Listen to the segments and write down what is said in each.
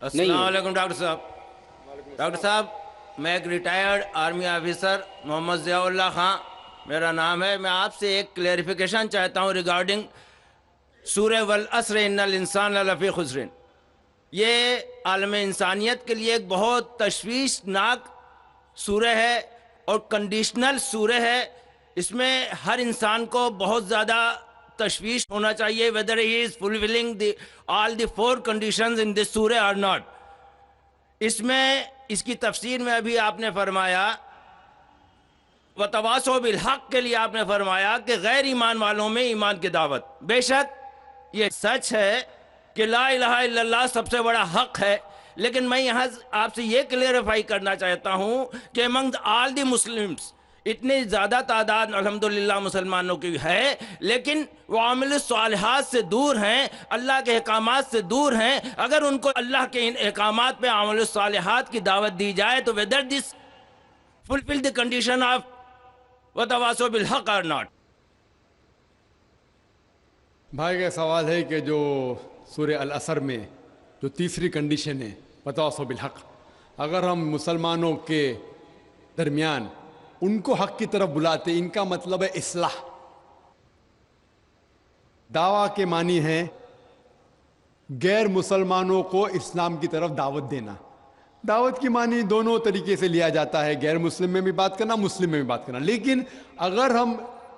نہیں السلام ہے۔ علیکم ڈاکٹر صاحب۔ ڈاکٹر صاحب، میں ایک ریٹائرڈ آرمی آفیسر محمد ضیاء اللہ خان میرا نام ہے۔ میں آپ سے ایک کلیریفیکیشن چاہتا ہوں ریگارڈنگ سورہ والعصر ان الانسان لفی خسر۔ یہ عالم انسانیت کے لیے ایک بہت تشویشناک سورہ ہے اور کنڈیشنل سورہ ہے۔ اس میں ہر انسان کو بہت زیادہ تشویش ہونا چاہیے whether he is fulfilling all the 4 conditions in this surah or not۔ اس میں اس کی تفسیر میں ابھی آپ نے فرمایا وَتَوَاصَوْا بِالْحَقِّ کے لیے آپ نے فرمایا کہ غیر ایمان والوں میں ایمان کی دعوت۔ بے شک یہ سچ ہے کہ لا الہ الا اللہ سب سے بڑا حق ہے، لیکن میں یہاں آپ سے یہ کلیریفائی کرنا چاہتا ہوں کہ among all the Muslims اتنی زیادہ تعداد الحمدللہ مسلمانوں کی ہے، لیکن وہ عامل الصالحات سے دور ہیں، اللہ کے احکامات سے دور ہیں۔ اگر ان کو اللہ کے ان احکامات پہ عامل الصالحات کی دعوت دی جائے تو whether this fulfill the condition of وَتَوَاصَوْا بِالْحَقِّ or not۔ بھائی کا سوال ہے کہ جو سورہ العصر میں جو تیسری کنڈیشن ہے وَتَوَاصَوْا بِالْحَقِّ، اگر ہم مسلمانوں کے درمیان ان کو حق کی طرف بلاتے، ان کا مطلب ہے اصلاح۔ دعویٰ کے معنی ہے غیر مسلمانوں کو اسلام کی طرف دعوت دینا۔ دعوت کی معنی دونوں طریقے سے لیا جاتا ہے، غیر مسلم میں بھی بات کرنا، مسلم میں بھی بات کرنا۔ لیکن اگر ہم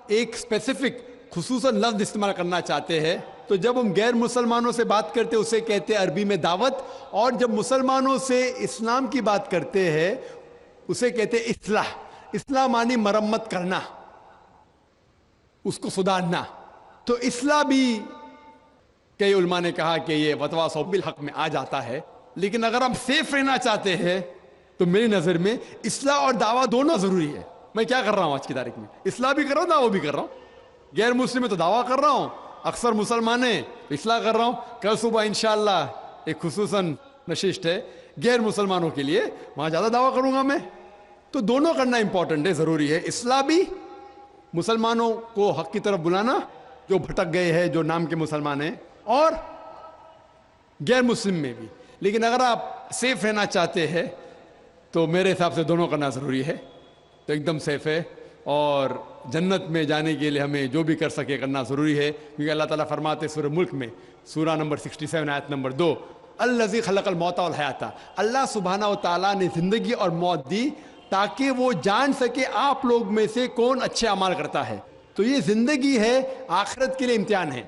ایک اسپیسیفک خصوصاً لفظ استعمال کرنا چاہتے ہیں تو جب ہم غیر مسلمانوں سے بات کرتے اسے کہتے ہیں عربی میں دعوت، اور جب مسلمانوں سے اسلام کی بات کرتے ہیں اسے کہتے ہیں اصلاح۔ اصلاح معنی مرمت کرنا، اس کو سدھارنا۔ تو اصلاح بھی کئی علماء نے کہا کہ یہ وَتَوَاصَوْا بِالْحَقِّ میں آ جاتا ہے، لیکن اگر ہم سیف رہنا چاہتے ہیں تو میری نظر میں اصلاح اور دعویٰ دونوں ضروری ہے۔ میں کیا کر رہا ہوں آج کی تاریخ میں؟ اصلاح بھی کر رہا ہوں، دعویٰ بھی کر رہا ہوں۔ غیر مسلم میں تو دعویٰ کر رہا ہوں، اکثر مسلمان ہیں اصلاح کر رہا ہوں۔ کل صبح انشاءاللہ ایک خصوصاً نشست ہے غیر مسلمانوں کے لیے، وہاں زیادہ دعویٰ کروں گا میں۔ تو دونوں کرنا امپورٹنٹ ہے، ضروری ہے۔ اصلاح بھی، مسلمانوں کو حق کی طرف بلانا جو بھٹک گئے ہیں، جو نام کے مسلمان ہیں، اور غیر مسلم میں بھی۔ لیکن اگر آپ سیف رہنا چاہتے ہیں تو میرے حساب سے دونوں کرنا ضروری ہے، تو ایک دم سیف ہے۔ اور جنت میں جانے کے لیے ہمیں جو بھی کر سکے کرنا ضروری ہے، کیونکہ اللہ تعالیٰ فرماتے سورہ ملک میں سورہ نمبر 67 آیت نمبر 2، الذی خلق الموت والحیات، اللہ سبحانہ و تعالیٰ نے زندگی اور موت دی تاکہ وہ جان سکے آپ لوگ میں سے کون اچھے اعمال کرتا ہے۔ تو یہ زندگی ہے، آخرت کے لیے امتحان ہے،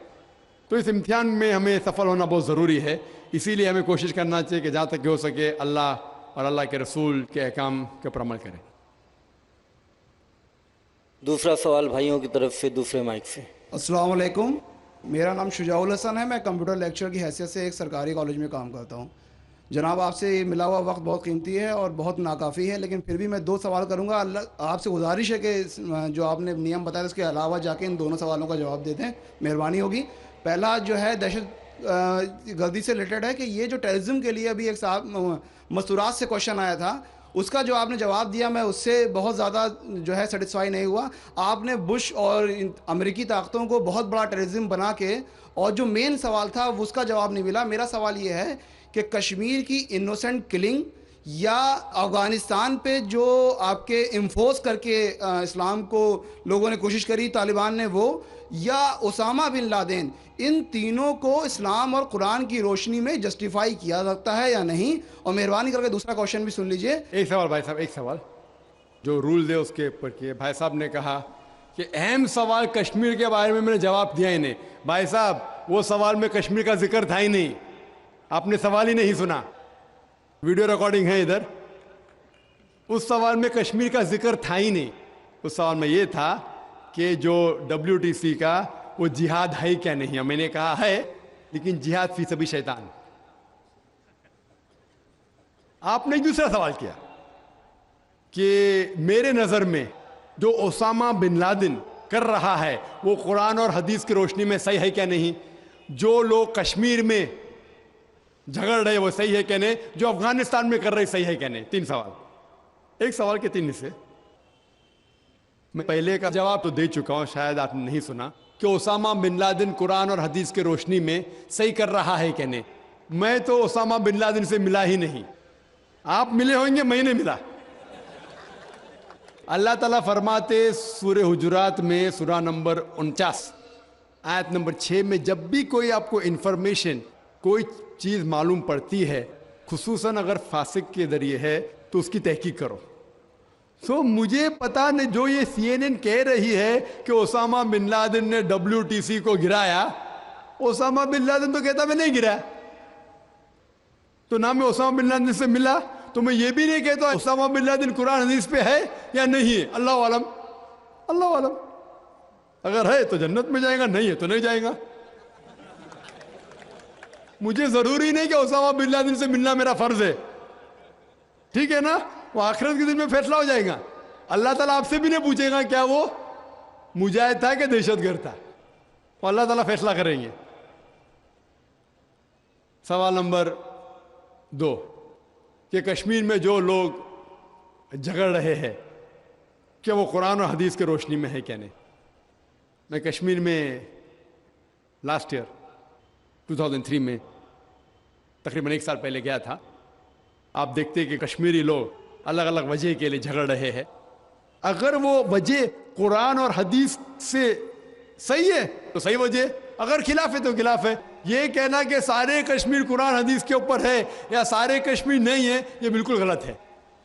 تو اس امتحان میں ہمیں سفل ہونا بہت ضروری ہے۔ اسی لیے ہمیں کوشش کرنا چاہیے کہ جہاں تک کہ ہو سکے اللہ اور اللہ کے رسول کے احکام کے اوپر عمل کریں۔ دوسرا سوال بھائیوں کی طرف سے دوسرے مائک سے۔ السلام علیکم، میرا نام شجاع الحسن ہے، میں کمپیوٹر لیکچر کی حیثیت سے ایک سرکاری کالج میں کام کرتا ہوں۔ جناب، آپ سے ملا ہوا وقت بہت قیمتی ہے اور بہت ناکافی ہے، لیکن پھر بھی میں 2 سوال کروں گا۔ آپ سے گزارش ہے کہ جو آپ نے نیم بتایا اس کے علاوہ جا کے ان دونوں سوالوں کا جواب دے دیں، مہربانی ہوگی۔ پہلا جو ہے دہشت گردی سے ریلیٹڈ ہے کہ یہ جو ٹیررزم کے لیے ابھی ایک صاحب مستورات سے کوشچن آیا تھا، اس کا جو آپ نے جواب دیا میں اس سے بہت زیادہ جو ہے سیٹسفائی نہیں ہوا۔ آپ نے بش اور امریکی طاقتوں کو بہت بڑا ٹیررزم بنا کے، اور جو مین سوال تھا اس کا جواب نہیں ملا۔ میرا سوال یہ ہے کہ کشمیر کی انوسنٹ کلنگ، یا افغانستان پہ جو آپ کے انفورس کر کے اسلام کو لوگوں نے کوشش کری طالبان نے، وہ، یا اسامہ بن لادن، ان تینوں کو اسلام اور قرآن کی روشنی میں جسٹیفائی کیا سکتا ہے یا نہیں؟ اور مہربانی کر کے دوسرا کوشچن بھی سن لیجئے۔ ایک سوال بھائی صاحب، ایک سوال جو رول دے اس کے اوپر کیے۔ بھائی صاحب نے کہا کہ اہم سوال کشمیر کے بارے میں نے جواب دیا ہی نہیں۔ بھائی صاحب، وہ سوال میں کشمیر کا ذکر تھا ہی نہیں، آپ نے سوال ہی نہیں سنا، ویڈیو ریکارڈنگ ہے ادھر۔ اس سوال میں کشمیر کا ذکر تھا ہی نہیں۔ اس سوال میں یہ تھا کہ جو WTC کا وہ جہاد ہے کیا نہیں ہے؟ میں نے کہا ہے، لیکن جہاد فی سبیل شیطان۔ آپ نے دوسرا سوال کیا کہ میرے نظر میں جو اسامہ بن لادن کر رہا ہے وہ قرآن اور حدیث کی روشنی میں صحیح ہے کیا نہیں؟ جو لوگ کشمیر میں جھگڑ رہے وہ صحیح ہے کیا نہیں؟ جو افغانستان میں کر رہے صحیح ہے کیا نہیں؟ 3 سوال، ایک سوال کے 3 حصے۔ میں پہلے کا جواب تو دے چکا ہوں، شاید آپ نے نہیں سنا، کہ اسامہ بن لادن قرآن اور حدیث کی روشنی میں صحیح کر رہا ہے کہ نہیں۔ میں تو اسامہ بن لادن سے ملا ہی نہیں. آپ ملے ہوں گے, میں نہیں ملا. اللہ تعالیٰ فرماتے سورہ حجرات میں سورہ نمبر 49 آیت نمبر 6 میں, جب بھی کوئی آپ کو انفارمیشن کوئی چیز معلوم پڑتی ہے, خصوصاً اگر فاسق کے ذریعے ہے, تو اس کی تحقیق کرو. مجھے پتا نہیں, جو یہ CNN کہہ رہی ہے کہ اسامہ بن لادن نے WTC کو گرایا, اسامہ بن لادن تو کہتا میں نہیں گرایا. تو نہ میں اسامہ بن لادن سے ملا, تو میں یہ بھی نہیں کہتا اسامہ بن لادن قرآن حدیث پہ ہے یا نہیں ہے. اللہ عالم, اللہ عالم. اگر ہے تو جنت میں جائے گا, نہیں ہے تو نہیں جائے گا. مجھے ضروری نہیں کہ اسامہ بن لادن سے ملنا میرا فرض ہے, ٹھیک ہے نا. وہ آخرت کے دن میں فیصلہ ہو جائے گا. اللہ تعالیٰ آپ سے بھی نہیں پوچھے گا کیا وہ مجاہد تھا کہ دہشت گرد تھا, وہ اللہ تعالیٰ فیصلہ کریں گے. سوال نمبر 2 کہ کشمیر میں جو لوگ جھگڑ رہے ہیں کیا وہ قرآن اور حدیث کے روشنی میں ہے کیا نہیں. میں کشمیر میں لاسٹ ایئر 2003 میں تقریباً 1 سال پہلے گیا تھا. آپ دیکھتے کہ کشمیری لوگ الگ الگ وجہ کے لیے جھگڑ رہے ہیں. اگر وہ وجہ قرآن اور حدیث سے صحیح ہے تو صحیح وجہ, اگر خلاف ہے تو خلاف ہے. یہ کہنا کہ سارے کشمیر قرآن حدیث کے اوپر ہے یا سارے کشمیر نہیں ہے, یہ بالکل غلط ہے.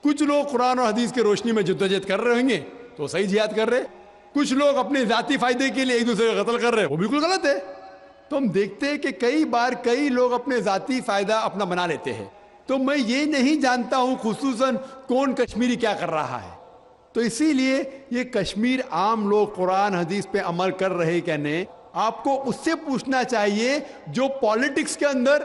کچھ لوگ قرآن اور حدیث کے روشنی میں جدوجہد کر رہے ہوں گے تو صحیح جہاد کر رہے, کچھ لوگ اپنے ذاتی فائدے کے لیے ایک دوسرے کا قتل کر رہے, وہ بالکل غلط ہے. تو ہم دیکھتے ہیں کہ کئی بار کئی لوگ اپنے ذاتی فائدہ اپنا بنا لیتے ہیں. تو میں یہ نہیں جانتا ہوں خصوصاً کون کشمیری کیا کر رہا ہے. تو اسی لیے یہ کشمیر عام لوگ قرآن حدیث پہ عمل کر رہے کیا نہیں, آپ کو اس سے پوچھنا چاہیے جو پالیٹکس کے اندر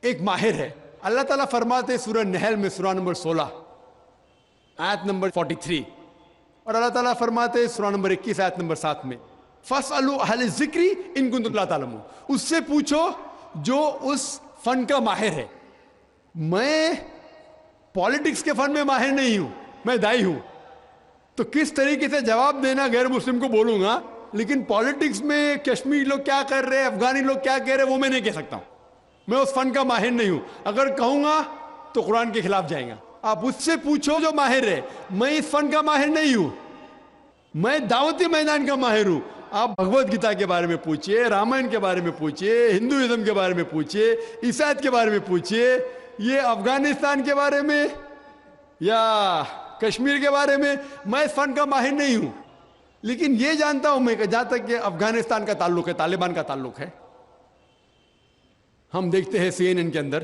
ایک ماہر ہے. اللہ تعالیٰ فرماتے سورہ نحل میں سورہ نمبر 16 آیت نمبر 43, اور اللہ تعالیٰ فرماتے سورہ نمبر 21 آیت نمبر 7 میں فَاسْأَلُوا أَهْلَ الذِّكْرِ إِن كُنتُمْ لَا تَعْلَمُونَ. اس سے پوچھو جو اس فن کا ماہر ہے. میں پالیٹکس کے فن میں ماہر نہیں ہوں, میں دائی ہوں, تو کس طریقے سے جواب دینا غیر مسلم کو بولوں گا, لیکن پالیٹکس میں کشمیری لوگ کیا کر رہے ہیں, افغانی لوگ کیا کہہ رہے ہیں, وہ میں نہیں کہہ سکتا ہوں. میں اس فن کا ماہر نہیں ہوں. اگر کہوں گا تو قرآن کے خلاف جائیں گا. آپ اس سے پوچھو جو ماہر ہے. میں اس فن کا ماہر نہیں ہوں, میں دعوتی میدان کا ماہر ہوں. آپ بھگوت گیتا کے بارے میں پوچھئے, رامائن کے بارے میں پوچھئے, ہندوازم کے بارے میں پوچھئے, عیسائیت کے بارے میں پوچھئے, یہ افغانستان کے بارے میں یا کشمیر کے بارے میں. میں اس فن کا ماہر نہیں ہوں, لیکن یہ جانتا ہوں میں کہ جہاں تک کہ افغانستان کا تعلق ہے, طالبان کا تعلق ہے, ہم دیکھتے ہیں CNN کے اندر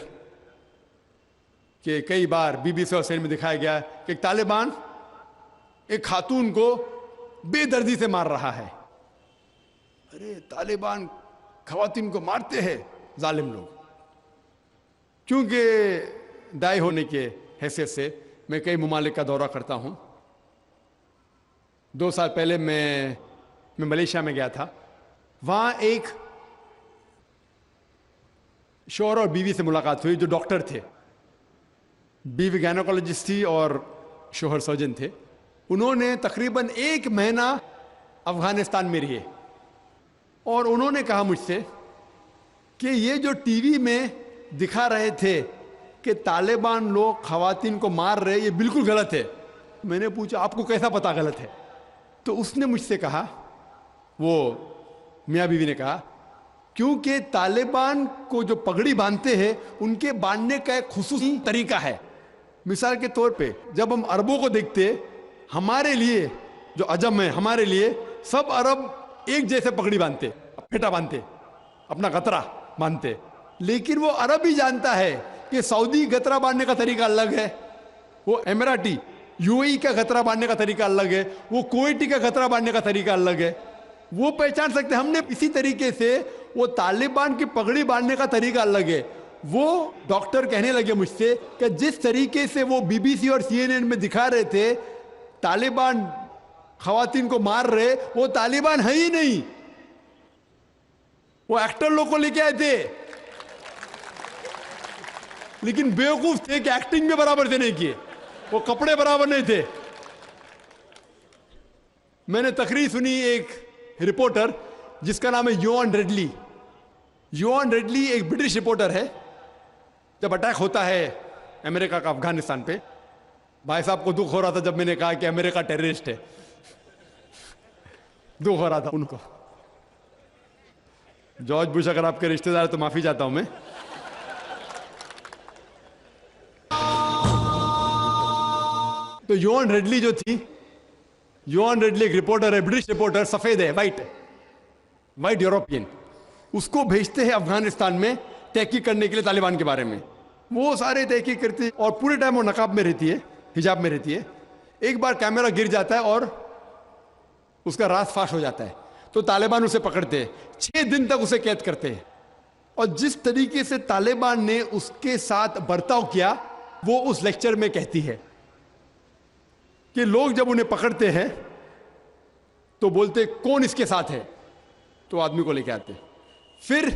کہ کئی بار BBC اور CNN میں دکھایا گیا کہ طالبان ایک خاتون کو بے دردی سے مار رہا ہے. ارے طالبان خواتین کو مارتے ہیں ظالم لوگ. کیونکہ دائی ہونے کے حیثیت سے میں کئی ممالک کا دورہ کرتا ہوں. 2 سال پہلے میں ملیشیا میں گیا تھا. وہاں ایک شوہر اور بیوی سے ملاقات ہوئی جو ڈاکٹر تھے. بیوی گائنوکالوجسٹ تھی اور شوہر سرجن تھے. انہوں نے تقریباً 1 مہینہ افغانستان میں رہے, اور انہوں نے کہا مجھ سے کہ یہ جو ٹی وی میں دکھا رہے تھے کہ طالبان لوگ خواتین کو مار رہے, یہ بالکل غلط ہے. میں نے پوچھا آپ کو کیسا پتا غلط ہے؟ تو اس نے مجھ سے کہا, وہ میاں بیوی نے کہا, کیونکہ طالبان کو جو پگڑی باندھتے ہیں ان کے باندھنے کا ایک خصوصی طریقہ ہے. مثال کے طور پہ جب ہم عربوں کو دیکھتے, ہمارے لیے جو عجم ہے, ہمارے لیے سب عرب ایک جیسے پگڑی باندھتے, پھیٹا باندھتے, اپنا غترہ باندھتے. لیکن وہ عرب ہی جانتا ہے کہ سعودی غترہ باندھنے کا طریقہ الگ ہے, وہ اماراتی UAE کا غترہ باندھنے کا طریقہ الگ ہے, وہ کویٹی کا غترہ باندھنے کا طریقہ الگ ہے. وہ پہچان سکتے. ہم نے اسی طریقے سے وہ طالبان کی پگڑی باندھنے کا طریقہ الگ ہے. وہ ڈاکٹر کہنے لگے مجھ سے کہ جس طریقے سے وہ BBC اور CNN میں دکھا رہے تھے طالبان خواتین کو مار رہے, وہ طالبان ہے ہی نہیں, وہ ایکٹر لوگ کو لے کے آئے تھے, لیکن بیوقوف تھے کہ ایکٹنگ میں برابر سے نہیں کیے, وہ کپڑے برابر نہیں تھے. میں نے تقریر سنی ایک رپورٹر جس کا نام ہے یوان ریڈلی. یوان ریڈلی ایک برٹش رپورٹر ہے. جب اٹیک ہوتا ہے امریکہ کا افغانستان پہ, بھائی صاحب کو دکھ ہو رہا تھا جب میں نے کہا کہ امریکہ ٹیررسٹ ہے, دکھ ہو رہا تھا ان کو. جارج بش اگر آپ کے رشتہ دار تو معافی چاہتا ہوں میں. تو یوان ریڈلی جو تھی, یوان ریڈلی ایک رپورٹر ہے, برٹش رپورٹر, سفید ہے, وائٹ یوروپین. اس کو بھیجتے ہیں افغانستان میں تحقیق کرنے کے لیے طالبان کے بارے میں. وہ سارے تحقیق کرتے اور پورے ٹائم وہ نقاب میں رہتی ہے, حجاب میں رہتی ہے. ایک بار کیمرہ گر جاتا ہے اور اس کا راز فاش ہو جاتا ہے, تو طالبان اسے پکڑتے ہیں, 6 دن تک اسے قید کرتے ہیں. اور جس طریقے سے طالبان نے اس کے ساتھ برتاؤ کیا وہ اس لیکچر میں کہتی ہے کہ لوگ جب انہیں پکڑتے ہیں تو بولتے کون اس کے ساتھ ہے, تو آدمی کو لے کے آتے, پھر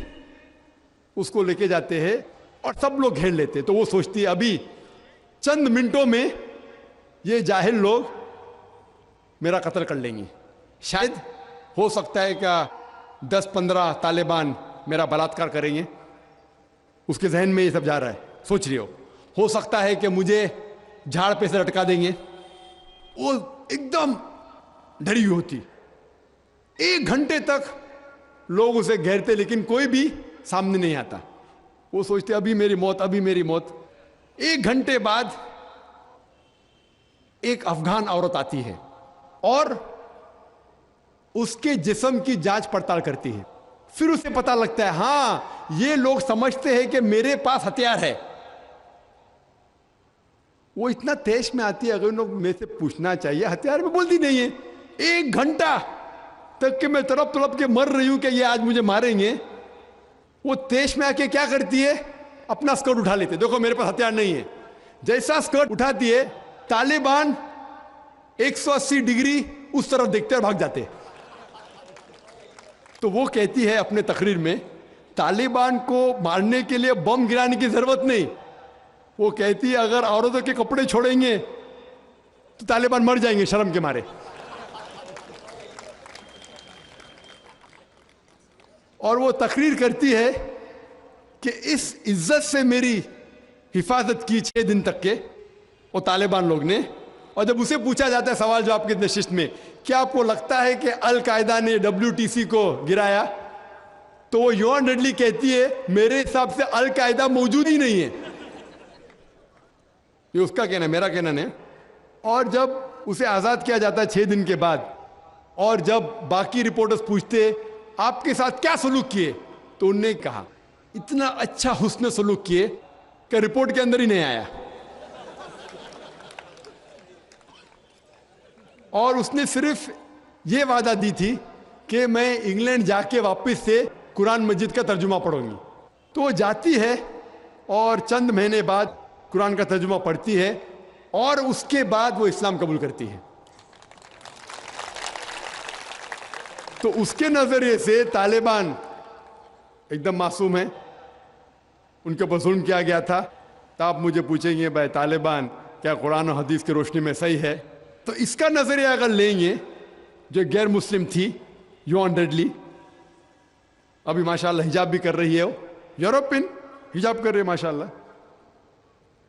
اس کو لے کے جاتے ہیں اور سب لوگ گھیر لیتے. تو وہ سوچتی ہے ابھی چند منٹوں میں یہ جاہل لوگ میرا قتل کر لیں گے. شاید ہو سکتا ہے کہ 10-15 طالبان میرا بلاತ್کار کریں گے. اس کے ذہن میں یہ سب جا رہا ہے, سوچ رہی ہو سکتا ہے کہ مجھے جھاڑ پہ سے لٹکا دیں گے. وہ ایک دم ڈری ہوئی ہوتی. 1 گھنٹے تک لوگ اسے گھیرتے لیکن کوئی بھی سامنے نہیں آتا. وہ سوچتے ابھی میری موت, ابھی میری موت. 1 گھنٹے بعد ایک افغان عورت آتی ہے اور اس کے جسم کی جانچ پڑتال کرتی ہے. پھر اسے پتا لگتا ہے ہاں یہ لوگ سمجھتے ہیں کہ میرے پاس ہتھیار ہے. وہ اتنا تیش میں آتی ہے, اگر لوگ میں سے پوچھنا چاہیے ہتھیار میں, بولتی نہیں ہے. 1 گھنٹہ تک کہ میں تڑپ کے مر رہی ہوں کہ یہ آج مجھے ماریں گے. وہ تیش میں آ کے کیا کرتی ہے, اپنا اسکرٹ اٹھا لیتے, دیکھو میرے پاس ہتھیار نہیں ہے. جیسا اسکرٹ اٹھاتی ہے طالبان 180 ڈگری اس طرف دیکھتے اور بھاگ جاتے. تو وہ کہتی ہے اپنے تقریر میں طالبان کو مارنے کے لیے بم گرانے کی ضرورت نہیں. وہ کہتی ہے اگر عورتوں کے کپڑے چھوڑیں گے تو طالبان مر جائیں گے شرم کے مارے. اور وہ تقریر کرتی ہے کہ اس عزت سے میری حفاظت کی 6 دن تک کے وہ طالبان لوگ نے. اور جب اسے پوچھا جاتا ہے سوال جواب کی نشست میں کیا آپ کو لگتا ہے کہ القاعدہ نے WTC کو گرایا, تو وہ یوان ریڈلی کہتی ہے میرے حساب سے القاعدہ موجود ہی نہیں ہے. یہ اس کا کہنا ہے, میرا کہنا نہیں. اور جب اسے آزاد کیا جاتا ہے 6 دن کے بعد, اور جب باقی رپورٹرز پوچھتے آپ کے ساتھ کیا سلوک کیے, تو انہوں نے کہا اتنا اچھا حسن سلوک کیے کہ رپورٹ کے اندر ہی نہیں آیا. اور اس نے صرف یہ وعدہ دی تھی کہ میں انگلینڈ جا کے واپس سے قرآن مجید کا ترجمہ پڑھوں گی. تو وہ جاتی ہے اور چند مہینے بعد قرآن کا ترجمہ پڑھتی ہے اور اس کے بعد وہ اسلام قبول کرتی ہے. تو اس کے نظریے سے طالبان ایک دم معصوم ہیں, ان کے اوپر ظلم کیا گیا تھا. تو آپ مجھے پوچھیں گے بھائی طالبان کیا قرآن و حدیث کی روشنی میں صحیح ہے؟ تو اس کا نظریہ اگر لیں گے, جو غیر مسلم تھی یوان ریڈلی, ابھی ماشاءاللہ حجاب بھی کر رہی ہے, وہ یوروپین حجاب کر رہی ہے ماشاءاللہ,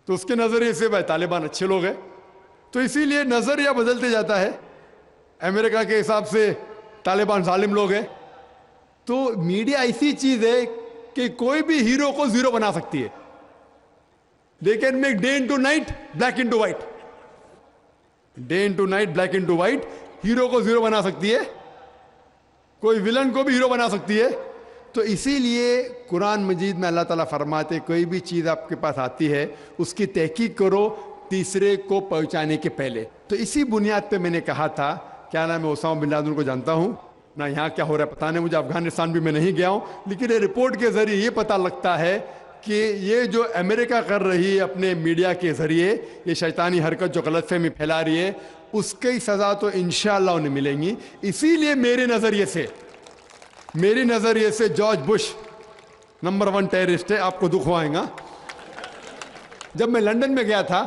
تو اس کے نظریے سے بھائی طالبان اچھے لوگ ہیں. تو اسی لیے نظریہ بدلتے جاتا ہے. امریکہ کے حساب سے طالبان ظالم لوگ ہیں. تو میڈیا ایسی چیز ہے کہ کوئی بھی ہیرو کو زیرو بنا سکتی ہے. They can make day into night, black into white. Day into night, black into white. Hero کو زیرو بنا سکتی ہے, کوئی ولن کو بھی ہیرو بنا سکتی ہے. تو اسی لیے قرآن مجید میں اللہ تعالیٰ فرماتے کوئی بھی چیز آپ کے پاس آتی ہے اس کی تحقیق کرو تیسرے کو پہنچانے کے پہلے. تو اسی بنیاد پہ میں نے کہا تھا, کیا نام ہے, اسامہ بن لادن کو جانتا ہوں نہ, یہاں کیا ہو رہا ہے پتہ نہیں مجھے, افغانستان بھی میں نہیں گیا ہوں, لیکن یہ رپورٹ کے ذریعے یہ پتہ لگتا ہے کہ یہ جو امریکہ کر رہی ہے اپنے میڈیا کے ذریعے, یہ شیطانی حرکت جو غلط فہمی پھیلا رہی ہے, اس کی سزا تو انشاءاللہ انہیں ملیں گی. اسی لیے میرے نظریے سے جارج بش نمبر 1 ٹیررسٹ ہے. آپ کو دکھ ہوائیں گا. جب میں لندن میں گیا تھا,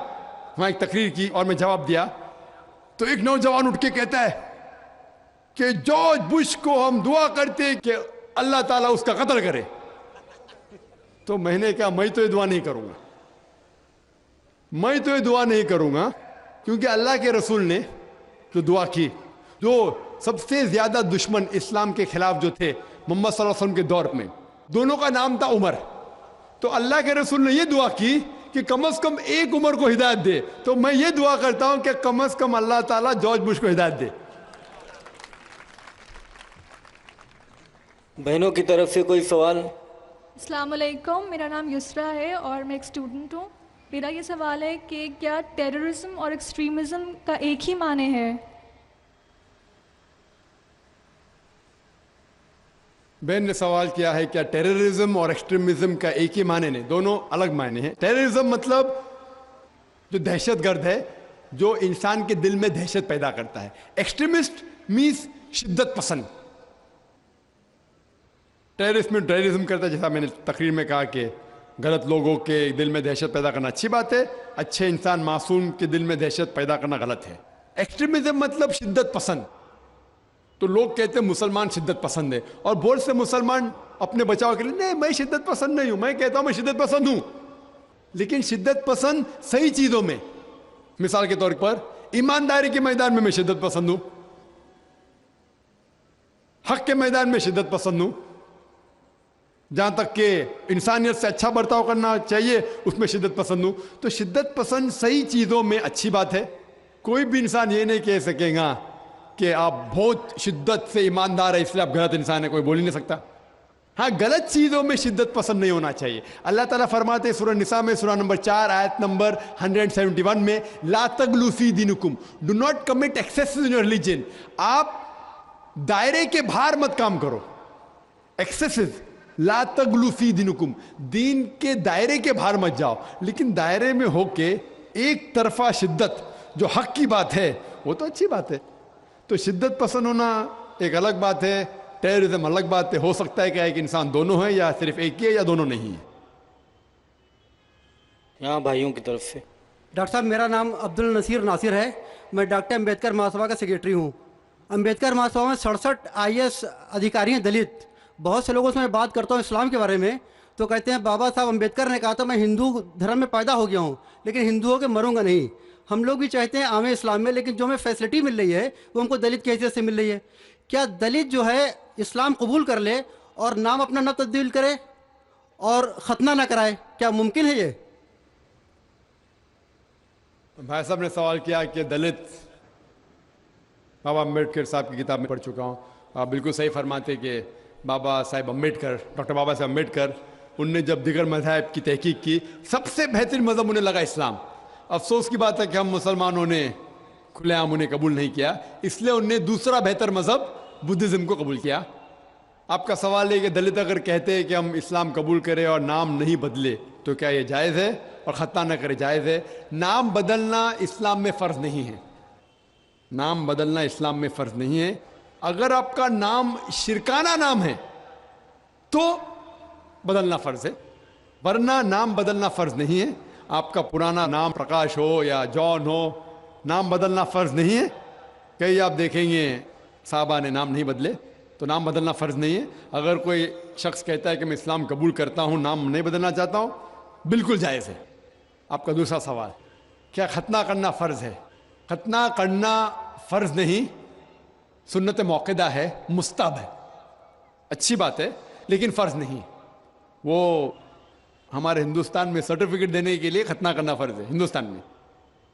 وہاں ایک تقریر کی اور میں جواب دیا, تو ایک نوجوان اٹھ کے کہتا ہے کہ جارج بش کو ہم دعا کرتے کہ اللہ تعالیٰ اس کا قتل کرے. تو میں نے کہا میں تو یہ دعا نہیں کروں گا، میں تو یہ دعا نہیں کروں گا، کیونکہ اللہ کے رسول نے جو دعا کی، جو سب سے زیادہ دشمن اسلام کے خلاف جو تھے محمد صلی اللہ علیہ وسلم کے دور میں، دونوں کا نام تھا عمر، تو اللہ کے رسول نے یہ دعا کی کہ کم از کم ایک عمر کو ہدایت دے، تو میں یہ دعا کرتا ہوں کہ کم از کم اللہ تعالیٰ جارج بش کو ہدایت دے۔ بہنوں کی طرف سے کوئی سوال؟ السلام علیکم، میرا نام یسرا ہے اور میں ایک اسٹوڈنٹ ہوں۔ میرا یہ سوال ہے کہ کیا ٹیررزم اور ایکسٹریمزم کا ایک ہی معنی ہے؟ بہن نے سوال کیا ہے کیا ٹیررزم اور ایکسٹریمزم کا ایک ہی معنی نہیں، دونوں الگ معنی ہیں۔ ٹیررزم مطلب جو دہشت گرد ہے، جو انسان کے دل میں دہشت پیدا کرتا ہے۔ ایکسٹریمسٹ مینس شدت پسند۔ ٹیررسٹ میں ٹیررزم کرتا ہے، جیسا میں نے تقریر میں کہا کہ غلط لوگوں کے دل میں دہشت پیدا کرنا اچھی بات ہے، اچھے انسان معصوم کے دل میں دہشت پیدا کرنا غلط ہے۔ ایکسٹریمزم مطلب شدت پسند۔ تو لوگ کہتے ہیں مسلمان شدت پسند ہے، اور بہت سے مسلمان اپنے بچاؤ کے لیے نہیں میں شدت پسند نہیں ہوں، میں کہتا ہوں میں شدت پسند ہوں، لیکن شدت پسند صحیح چیزوں میں۔ مثال کے طور پر ایمانداری کے میدان میں شدت پسند ہوں، حق کے میدان میں شدت پسند ہوں، جہاں تک کہ انسانیت سے اچھا برتاؤ کرنا چاہیے اس میں شدت پسند ہوں۔ تو شدت پسند صحیح چیزوں میں اچھی بات ہے۔ کوئی بھی انسان یہ نہیں کہہ سکے گا کہ آپ بہت شدت سے ایماندار ہے اس لیے آپ غلط انسان ہے، کوئی بول ہی نہیں سکتا۔ ہاں، غلط چیزوں میں شدت پسند نہیں ہونا چاہیے۔ اللہ تعالیٰ فرماتے ہیں سورہ نساء میں سورہ نمبر 4 آیت نمبر 171 میں، لا تغلوا فی دینکم، do not commit excess in your religion. آپ دائرے کے باہر مت کام کرو، ایکسیسز، لا تغلوا فی دینکم، دین کے دائرے کے باہر مت جاؤ، لیکن دائرے میں ہو کے ایک طرفہ شدت جو حق کی بات ہے وہ تو اچھی بات ہے۔ تو شدت پسند ہونا ایک الگ بات ہے، ٹیررزم الگ بات ہے۔ ہو سکتا ہے کہ ایک انسان دونوں ہے، یا صرف ایک ہی ہے، یا دونوں نہیں ہے۔ یہاں بھائیوں کی طرف سے۔ ڈاکٹر صاحب میرا نام عبد النصیر ناصر ہے، میں ڈاکٹر امبیڈکر مہاسبھا کا سیکریٹری ہوں۔ امبیڈکر مہاسبھا میں 67 IAS ادھیکاری ہیں دلت۔ بہت سے لوگوں سے میں بات کرتا ہوں اسلام کے بارے میں تو کہتے ہیں بابا صاحب امبیڈکر نے کہا تھا میں ہندو دھرم میں پیدا ہو گیا ہوں لیکن ہندوؤں کے مروں گا نہیں۔ ہم لوگ بھی چاہتے ہیں عام اسلام میں، لیکن جو ہمیں فیسلٹی مل رہی ہے وہ ہم کو دلت کی حیثیت سے مل رہی ہے۔ کیا دلت جو ہے اسلام قبول کر لے اور نام اپنا نہ تبدیل کرے اور ختنہ نہ کرائے، کیا ممکن ہے یہ؟ بھائی صاحب نے سوال کیا کہ دلت، بابا امبیڈکر صاحب کی کتاب میں پڑھ چکا ہوں، آپ بالکل صحیح فرماتے کہ بابا صاحب امبیڈکر، ڈاکٹر بابا صاحب امبیڈکر، ان نے جب دیگر مذاہب کی تحقیق کی سب سے بہترین مذہب انہیں لگا اسلام۔ افسوس کی بات ہے کہ ہم مسلمانوں نے کھلے عام انہیں قبول نہیں کیا، اس لیے انہوں نے دوسرا بہتر مذہب بدھزم کو قبول کیا۔ آپ کا سوال ہے کہ دلت اگر کہتے ہیں کہ ہم اسلام قبول کریں اور نام نہیں بدلے تو کیا یہ جائز ہے، اور ختنہ نہ کرے جائز ہے؟ نام بدلنا اسلام میں فرض نہیں ہے، نام بدلنا اسلام میں فرض نہیں ہے۔ اگر آپ کا نام شرکانہ نام ہے تو بدلنا فرض ہے، ورنہ نام بدلنا فرض نہیں ہے۔ آپ کا پرانا نام پرکاش ہو یا جان ہو، نام بدلنا فرض نہیں ہے۔ کئی آپ دیکھیں گے صحابہ نے نام نہیں بدلے، تو نام بدلنا فرض نہیں ہے۔ اگر کوئی شخص کہتا ہے کہ میں اسلام قبول کرتا ہوں، نام نہیں بدلنا چاہتا ہوں، بالکل جائز ہے۔ آپ کا دوسرا سوال، کیا ختنہ کرنا فرض ہے؟ ختنہ کرنا فرض نہیں، سنت موقدہ ہے، مستحب ہے، اچھی بات ہے، لیکن فرض نہیں۔ وہ ہمارے ہندوستان میں سرٹیفکیٹ دینے کے لیے ختنہ کرنا فرض ہے ہندوستان میں۔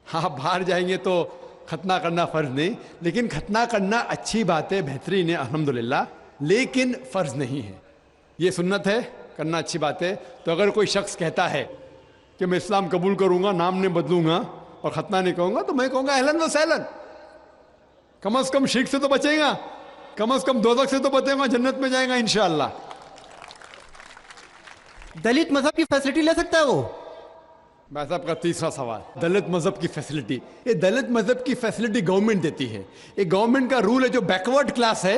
ہاں، باہر جائیں گے تو ختنہ کرنا فرض نہیں، لیکن ختنہ کرنا اچھی بات ہے، بہترین ہے الحمدللہ، لیکن فرض نہیں ہے۔ یہ سنت ہے، کرنا اچھی بات ہے۔ تو اگر کوئی شخص کہتا ہے کہ میں اسلام قبول کروں گا، نام نہیں بدلوں گا اور ختنہ نہیں کہوں گا، تو میں کہوں گا اہلاً و سہلاً، کم از کم شرک سے تو بچیں گا، کم از کم دوزخ سے تو بچیں گا، جنت میں جائیں گا انشاءاللہ۔ دلت مذہب کی فیسلٹی لے سکتا ہے وہ؟ بھائی صاحب کا تیسرا سوال، دلت مذہب کی فیسلٹی، یہ دلت مذہب کی فیسلٹی گورنمنٹ دیتی ہے۔ یہ گورنمنٹ کا رول ہے، جو بیکورڈ کلاس ہے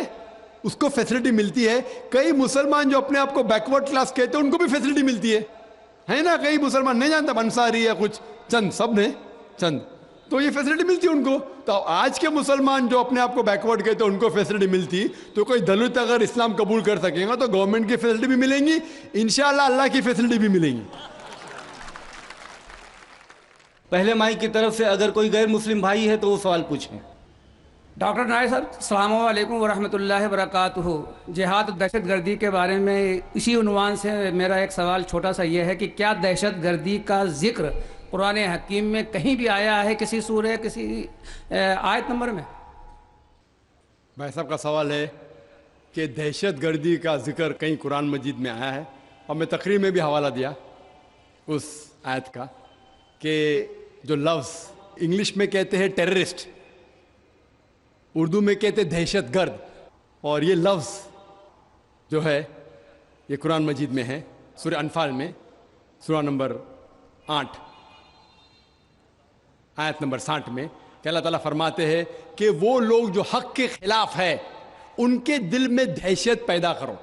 اس کو فیسلٹی ملتی ہے۔ کئی مسلمان جو اپنے آپ کو بیکورڈ کلاس کہتے ہیں ان کو بھی فیسلٹی ملتی ہے نا۔ کئی مسلمان نہیں جانتا، انصاری یا کچھ چند، سب نے چند، تو یہ فیسلٹی ملتی ان کو. تو آج کے مسلمان جو اپنے آپ کو بیکورڈ کہتے ہیں ان کو فیسلٹی ملتی, تو کوئی دلت اگر اسلام قبول کر سکے گا تو گورنمنٹ کی فیسلٹی بھی ملیں گی, انشاءاللہ اللہ کی فیسلٹی بھی ملیں گی. پہلے مائی کی طرف سے اگر کوئی غیر مسلم بھائی ہے تو وہ سوال پوچھیں. ڈاکٹر نائر صاحب السلام علیکم ورحمۃ اللہ وبرکاتہ. جہاد و دہشت گردی کے بارے میں اسی عنوان سے میرا ایک سوال چھوٹا سا یہ ہے کہ کیا دہشت گردی کا ذکر قرآن حکیم میں کہیں بھی آیا ہے, کسی سورہ, کسی آیت نمبر میں؟ بھائی صاحب کا سوال ہے کہ دہشت گردی کا ذکر کہیں قرآن مجید میں آیا ہے, اور میں تقریر میں بھی حوالہ دیا اس آیت کا کہ جو لفظ انگلش میں کہتے ہیں ٹیررسٹ, اردو میں کہتے دہشت گرد, اور یہ لفظ جو ہے یہ قرآن مجید میں ہے سورہ انفال میں سورہ نمبر 8 آیت نمبر 60 میں, کہ اللہ تعالیٰ فرماتے ہیں کہ وہ لوگ جو حق کے خلاف ہے ان کے دل میں دہشت پیدا کرو.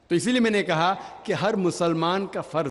تو اسی لیے میں نے کہا کہ ہر مسلمان کا فرض